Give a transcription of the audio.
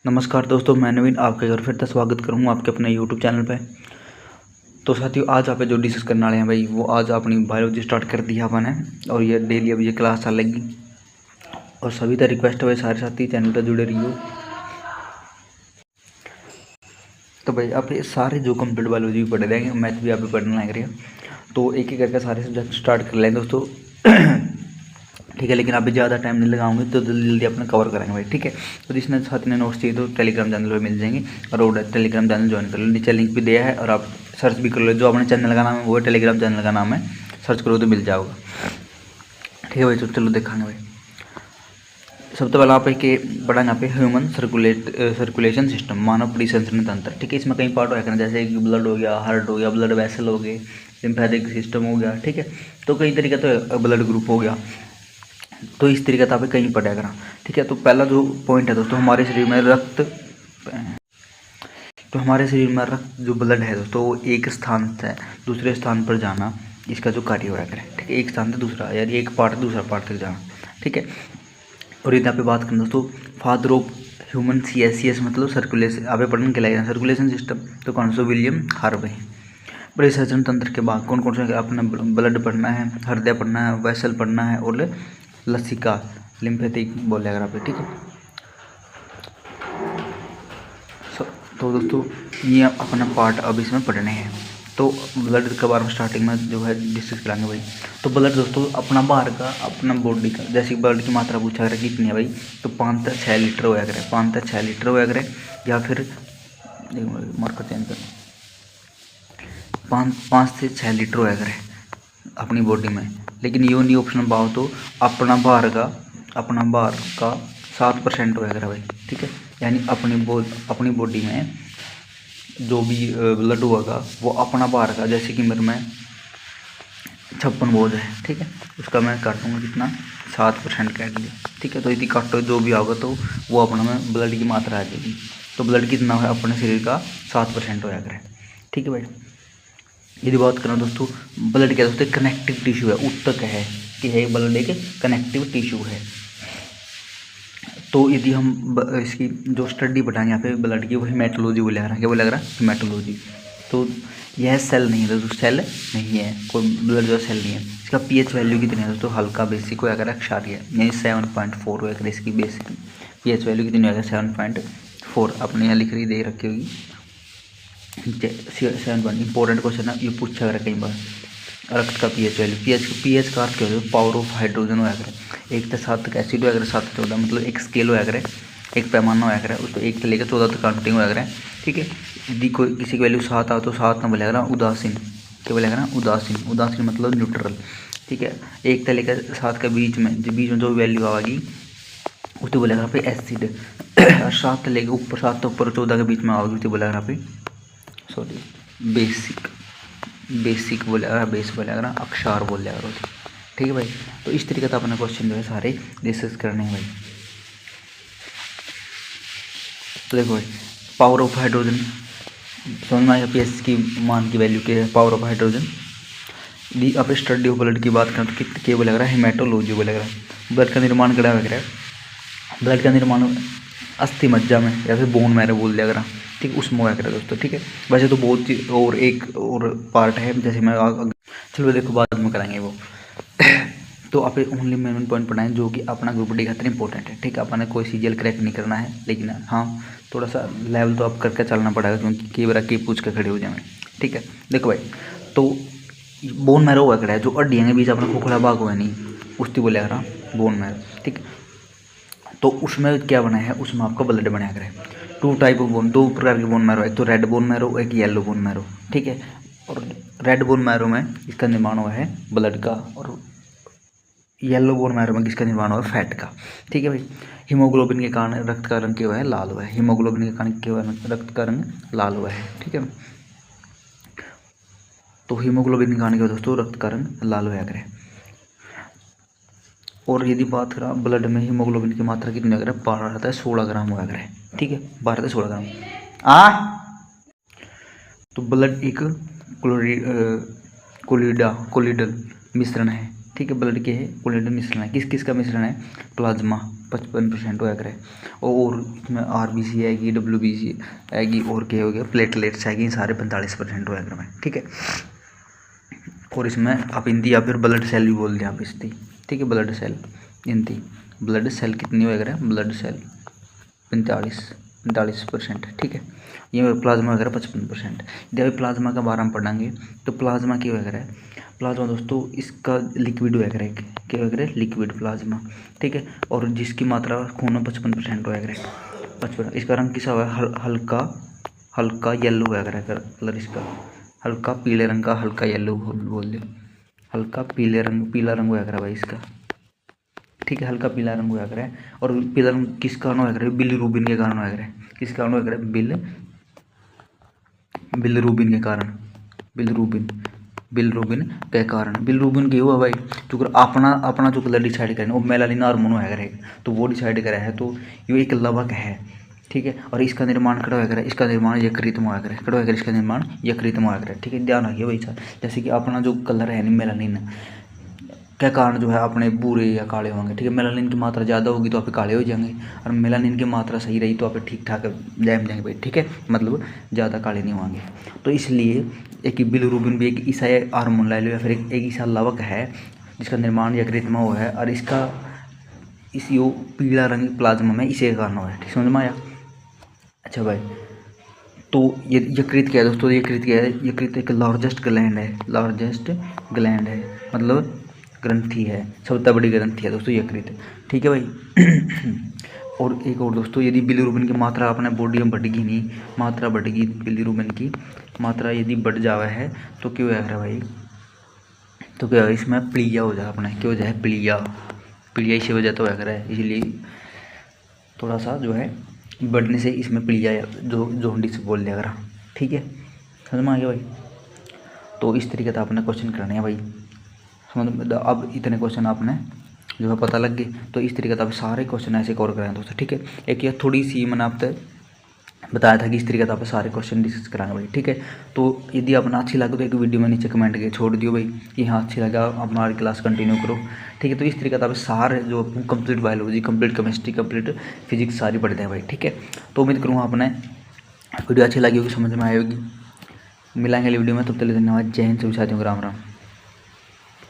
नमस्कार दोस्तों, मैं नवीन आपके घर फिर से स्वागत करूँगा आपके अपने यूट्यूब चैनल पे। तो साथियों, आज आप जो डिस्कस करने वाले हैं भाई, वो आज अपनी बायोलॉजी स्टार्ट कर दिया अपन है और ये डेली अब ये क्लास चलेगी। और सभी का रिक्वेस्ट है भाई, सारे साथी चैनल पर जुड़े रहिए। तो भाई आप ये सारे जो कंप्लीट बायोलॉजी भी पढ़ रहे हैं, मैथ भी आप भी पढ़ने लग रहे हैं, तो एक एक करके सारे सब्जेक्ट स्टार्ट कर लें दोस्तों। ठीक है, लेकिन अभी ज़्यादा टाइम नहीं लगाऊंगे तो जल्दी जल्दी अपना कवर करेंगे भाई। ठीक है, तो जिसने साथ में नोट्स चाहिए तो टेलीग्राम चैनल पर मिल जाएंगे और टेलीग्राम चैनल ज्वाइन कर लो, नीचे लिंक भी दिया है और आप सर्च भी कर लो। जो अपने चैनल का नाम है वो टेलीग्राम चैनल का नाम है, सर्च करो तो मिल जाओगा। ठीक है भाई, तो चलो दिखाएंगे भाई। सबसे पहले आप एक पढ़ा यहाँ पे ह्यूमन सर्कुलेशन सिस्टम, मानव परिसंचरण तंत्र। ठीक है, इसमें कई पार्ट होगा, जैसे कि ब्लड हो गया, हार्ट हो गया, ब्लड वेसल हो गए, लिम्फेटिक सिस्टम हो गया। ठीक है, तो कई तरीके तो ब्लड ग्रुप हो गया, तो इस तरीके से आप कहीं पढ़ा करा। ठीक है, तो पहला जो पॉइंट है दोस्तों, हमारे शरीर में रक्त, तो हमारे शरीर में रक्त जो ब्लड है दोस्तों, वो एक स्थान से दूसरे स्थान पर जाना, इसका जो कार्य होया करे। ठीक है, एक स्थान से दूसरा, यानी एक पार्ट से दूसरा पार्ट तक जाना। ठीक है, और यहाँ पे बात करें दोस्तों, फादर ऑफ ह्यूमन CSCS मतलब सर्कुलेशन, आप पढ़ने के लिए सर्कुलेशन सिस्टम, तो कौन सा? William Harvey. परिसंचरण तंत्र के बाद कौन कौन से अपना ब्लड पढ़ना है, हृदय पढ़ना है, वेसल पढ़ना है और लसिका लिम्फेटिक बोले अगर आप। ठीक है, तो दोस्तों ये अपना पार्ट अब इसमें पढ़ने हैं। तो ब्लड के बारे में स्टार्टिंग में जो है डिस्कस करेंगे भाई। तो ब्लड दोस्तों अपना बाहर का, अपना बॉडी का, जैसे ब्लड की मात्रा पूछा करें कितनी है भाई, तो 5 से 6 लीटर होया करे, 5 से 6 लीटर होया करे, या फिर मार्कर चेंज कर, 5 से 6 लीटर होया करे अपनी बॉडी में। लेकिन ये नहीं ऑप्शन पाओ तो अपना बाहर का 7% होया करे भाई। ठीक है, यानी अपनी बॉडी में जो भी ब्लड होगा वो अपना बाहर का, जैसे कि मेरे में 56 बोझ है। ठीक है, उसका मैं काटूंगा कितना, 7% काट लिया। ठीक है, तो यदि काटो जो भी होगा तो वो अपना में ब्लड की मात्रा आ जाएगी। तो ब्लड कितना है अपने शरीर का, 7% होया करे। ठीक है भाई, यदि बात करें दोस्तों, ब्लड क्या दोस्तों कनेक्टिव टिश्यू है, उत्तक है कि है ब्लड एक कनेक्टिव टिश्यू है। तो यदि हम इसकी जो स्टडी बताएंगे यहाँ पे ब्लड की, वो हेमेटोलॉजी बोले रहा है, क्या बोले रहा है? हेमेटोलॉजी। तो यह सेल नहीं है दोस्तों, सेल नहीं है, कोई ब्लड जो सेल नहीं है। इसका पीएच वैल्यू कितनी है दोस्तों? हल्का बेसिक होगा अगर क्षारीय, यानी 7.4 होगा इसकी बेसिक पीएच वैल्यू कितनी होगा? 7.4 अपने यहाँ लिख रही दे रखी होगी 7. इंपॉर्टेंट क्वेश्चन है, ये पूछा अगर कई बार। रक्त का पीएच वैल्यू, पीएच का अर्थ क्या होता है? पावर ऑफ हाइड्रोजन होया करे। 1 से 7 तक एसिड होया करे, 7 से 14 मतलब एक स्केल होया करे, एक पैमाना होया करे, उसको 1 से लेकर 14 तक काउंटिंग होया करे। ठीक है, यदि कोई किसी की वैल्यू 7 आओ तो 7 ना बोलेगा ना उदासीन, क्या बोलेगा ना? उदासीन मतलब न्यूट्रल। ठीक है, 1 से लेकर 7 के बीच में जो वैल्यू आएगी उसको बोलेगा यहाँ पे एसिड। और 7 से लेकर ऊपर, 7 से ऊपर 14 के बीच में आओगी उसको बोलेगा यहाँ पे बेसिक बोलेगा, बेस बोलेगा ना, अक्षार बोल जाएगा। ठीक है भाई, तो इस तरीके से अपने क्वेश्चन जो है सारे डिस्कस करने हैं भाई। तो देखो भाई, पावर ऑफ हाइड्रोजन समझ में आया, पीएच की मान की वैल्यू क्या है? Power of hydrogen. यदि आप स्टडी ऑफ ब्लड की बात करें तो क्या बोलेगा रहा है? हेमेटोलॉजी बोलेगा। ब्लड का निर्माण करा वगैरह, ब्लड का निर्माण अस्थि मज्जा में या फिर बोन मैरो बोल दिया अगर। ठीक, उसमें होया करे दोस्तों। ठीक है, वैसे तो बहुत चीज और एक और पार्ट है, जैसे मैं चलो देखो बाद में कराएंगे वो। तो आप ओनली मेन पॉइंट पढ़ाएं जो कि अपना ग्रुप डी खातिर इंपॉर्टेंट है। ठीक है, अपने कोई सीजीएल क्रैक नहीं करना है, लेकिन हाँ थोड़ा सा लेवल तो आप करके चलना पड़ेगा, क्योंकि कई बार की पूछ के खड़े हो जाए। ठीक है, देखो भाई, तो बोन मैरो हुआ करा है, जो हड्डियाँ के बीच अपना खोखला भाग हुआ नहीं, उसकी बोले रहा बोन मैरो। ठीक, तो उसमें क्या बना है? उसमें आपका ब्लड बनाया करें। 2 टाइप ऑफ बोन, 2 प्रकार के बोन मैरो, एक तो रेड बोन मैरो, एक येलो बोन मैरो। ठीक है, और रेड बोन मैरो में इसका निर्माण हुआ है ब्लड का, और येलो बोन मैरो में किसका निर्माण हुआ है? फैट का। ठीक है भाई, हीमोग्लोबिन के कारण रक्त का रंग क्या हुआ है? लाल हुआ है। हीमोग्लोबिन के कारण क्या हुआ है? रक्त का रंग लाल हुआ है। ठीक है, तो हीमोग्लोबिन के कारण क्या दोस्तों? रक्त का रंग लाल हुआ करे। और यदि बात करें ब्लड में हीमोग्लोबिन की मात्रा कितनी अगर 12 रहता है, 16 ग्राम हुआ करे। ठीक है, 12 से 16 ग्राम। तो ब्लड एक कोलिडल मिश्रण है। ठीक है। ब्लड के है कोलेजन मिश्रण है, किस किस का मिश्रण है, प्लाज्मा 55% होया करे, और इसमें RBC आएगी, WBC आएगी, और क्या हो गया प्लेटलेट्स आएगी, सारे 45% होया करे, ठीक है। और इसमें आप हिंदी या फिर ब्लड सेल भी बोल दें आप इसकी, ठीक है। Blood cell Hindi blood cell कितनी होया करे, ब्लड सेल 45%, ठीक है। ये प्लाज्मा वगैरह 55%। यदि अभी प्लाज्मा का बारे में पढ़ेंगे तो प्लाज्मा क्या वगैरह है, प्लाज्मा दोस्तों इसका लिक्विड वगैरह है, क्या वगैरह लिक्विड प्लाज्मा, ठीक है। और जिसकी मात्रा खून में 55% वगैरह 55, इसका रंग किसा हुआ है, हल्का येलो वगैरह कलर, इसका हल्का पीले रंग का, हल्का येलो बोल दो, हल्का पीला रंग वगैरह भाई इसका, ठीक है। हल्का पीला रंग हुआ करे, और पीला रंग किस कारण हुआ करे, बिलीरुबिन के कारण हुआ करे, किस कारण हुआ करे, बिलीरुबिन के कारण, बिलीरुबिन के कारण। बिलीरुबिन क्यों हुआ भाई, तो अपना जो कलर डिसाइड करें वो मेलानिन हार्मोन हुआ करे, तो वो डिसाइड करा है, तो ये एक लवक है, ठीक है। और इसका निर्माण कड़ा हुआ करे, इसका निर्माण यकृत में हुआ करे, कड़ा हुआ करे, इसका निर्माण यकृत में हुआ करे, ठीक है। ध्यान रखिए भाई सर, जैसे कि अपना जो कलर है मेलानिन क्या कारण जो है अपने भूरे या काले होंगे, ठीक है। मेलानिन की मात्रा ज़्यादा होगी तो आप काले हो जाएंगे, और मेलानिन की मात्रा सही रही तो आप ठीक ठाक जैम जाएंगे भाई, ठीक है, मतलब ज़्यादा काले नहीं होंगे। तो इसलिए एक बिलीरुबिन भी एक ऐसा हार्मोन ले लो, या फिर एक ऐसा लवक है जिसका निर्माण यकृत में हुआ है, और इसका यो पीला रंग प्लाज्मा में इसी के कारण हुआ है, ठीक समझ में आया। अच्छा भाई, तो ये यकृत क्या है दोस्तों, यकृत क्या है, यकृत एक लार्जेस्ट ग्लैंड है, मतलब ग्रंथि है, सबसे बड़ी ग्रंथि है दोस्तों यकृत, ठीक है भाई। और एक और दोस्तों, यदि बिलीरुबिन की मात्रा अपने बॉडी में बढ़ेगी नहीं, मात्रा बढ़ेगी बिलीरुबिन की मात्रा यदि बढ़ जावा है तो क्या होगा भाई, तो क्या होगा, इसमें प्लीया हो जाए, अपने क्या हो जाए, प्लीया इसी वजह तो होगा है, इसलिए थोड़ा सा जो है बढ़ने से इसमें प्लीया जो जॉन्डिस बोल दिया करा, ठीक है, समझ में आ गया भाई। तो इस तरीके से आपने क्वेश्चन करने हैं भाई, समझ। अब इतने क्वेश्चन आपने जो है पता लग गए, तो इस तरीके से आप सारे क्वेश्चन ऐसे कवर कराएं दोस्तों, ठीक है। एक ये थोड़ी सी मैंने आपसे बताया था कि इस तरीके से आप सारे क्वेश्चन डिस्कस कराएंगे भाई, ठीक है। तो यदि आपने अच्छी लगे तो एक वीडियो में नीचे कमेंट करके छोड़ दियो भाई कि हाँ अच्छी लगा, आप हमारी क्लास कंटिन्यू करो, ठीक है। तो इस तरीके से आप सारे जो complete biology, complete chemistry, complete physics सारी पढ़ते हैं भाई, ठीक है। तो उम्मीद करूँगा आपने वीडियो अच्छी लगी होगी, समझ में आई होगी। मिलेंगे अगली वीडियो में, तब तक धन्यवाद, जय हिंद, सभी साथियों को राम राम।